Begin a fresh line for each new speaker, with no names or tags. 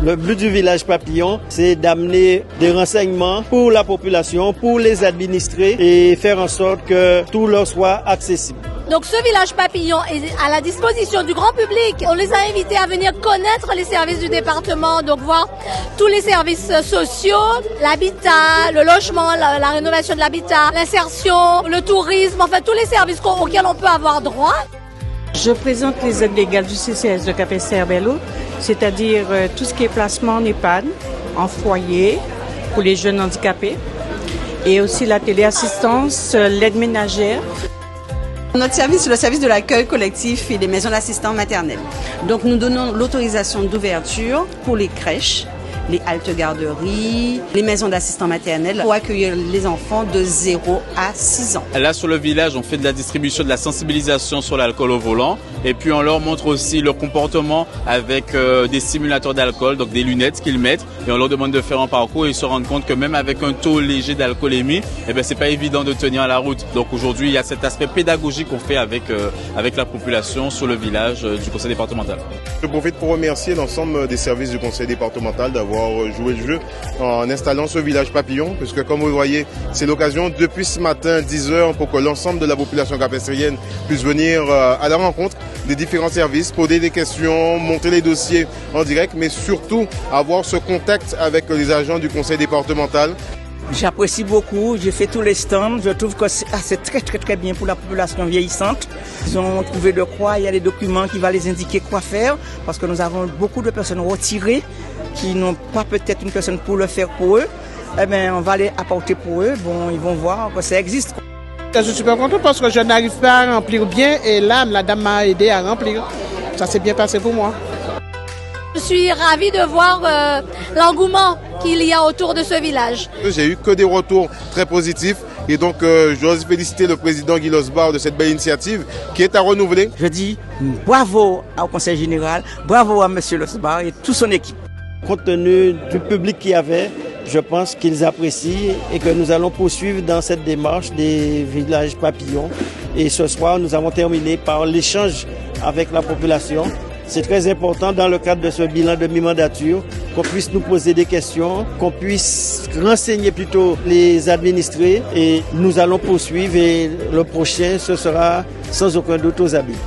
Le but du village papillon, c'est d'amener des renseignements pour la population, pour les administrés et faire en sorte que tout leur soit accessible.
Donc ce village papillon est à la disposition du grand public. On les a invités à venir connaître les services du département, donc voir tous les services sociaux, l'habitat, le logement, la rénovation de l'habitat, l'insertion, le tourisme, enfin tous les services auxquels on peut avoir droit.
Je présente les aides légales du CCS de Capesterre-Belle-Eau, c'est-à-dire tout ce qui est placement en EHPAD, en foyer, pour les jeunes handicapés, et aussi la téléassistance, l'aide ménagère.
Notre service, c'est le service de l'accueil collectif et des maisons d'assistants maternels. Donc nous donnons l'autorisation d'ouverture pour les crèches, les haltes garderies, les maisons d'assistants maternels pour accueillir les enfants de 0 à 6 ans.
Là sur le village, on fait de la distribution, de la sensibilisation sur l'alcool au volant et puis on leur montre aussi leur comportement avec des simulateurs d'alcool, donc des lunettes qu'ils mettent et on leur demande de faire un parcours et ils se rendent compte que même avec un taux léger d'alcoolémie, c'est pas évident de tenir la route. Donc aujourd'hui, il y a cet aspect pédagogique qu'on fait avec la population sur le village du conseil départemental.
Je profite pour remercier l'ensemble des services du conseil départemental d'avoir joué le jeu en installant ce village papillon, puisque comme vous le voyez, c'est l'occasion depuis ce matin 10h pour que l'ensemble de la population capestrienne puisse venir à la rencontre des différents services, poser des questions, monter les dossiers en direct, mais surtout avoir ce contact avec les agents du conseil départemental.
J'apprécie beaucoup, j'ai fait tous les stands, je trouve que c'est très bien pour la population vieillissante. Ils ont trouvé de quoi, il y a des documents qui vont les indiquer quoi faire, parce que nous avons beaucoup de personnes retirées qui n'ont pas peut-être une personne pour le faire pour eux. On va les apporter pour eux, ils vont voir que ça existe.
Je suis super content parce que je n'arrive pas à remplir bien et là, la dame m'a aidé à remplir. Ça s'est bien passé pour moi.
Je suis ravie de voir l'engouement qu'il y a autour de ce village.
J'ai eu que des retours très positifs et donc j'ose féliciter le président Guy Losbar de cette belle initiative qui est à renouveler.
Je dis bravo au conseil général, bravo à M. Losbar et toute son équipe.
Compte tenu du public qu'il y avait, je pense qu'ils apprécient et que nous allons poursuivre dans cette démarche des villages papillons. Et ce soir, nous avons terminé par l'échange avec la population. C'est très important dans le cadre de ce bilan de mi-mandature qu'on puisse nous poser des questions, qu'on puisse renseigner plutôt les administrés et nous allons poursuivre et le prochain, ce sera sans aucun doute aux habits.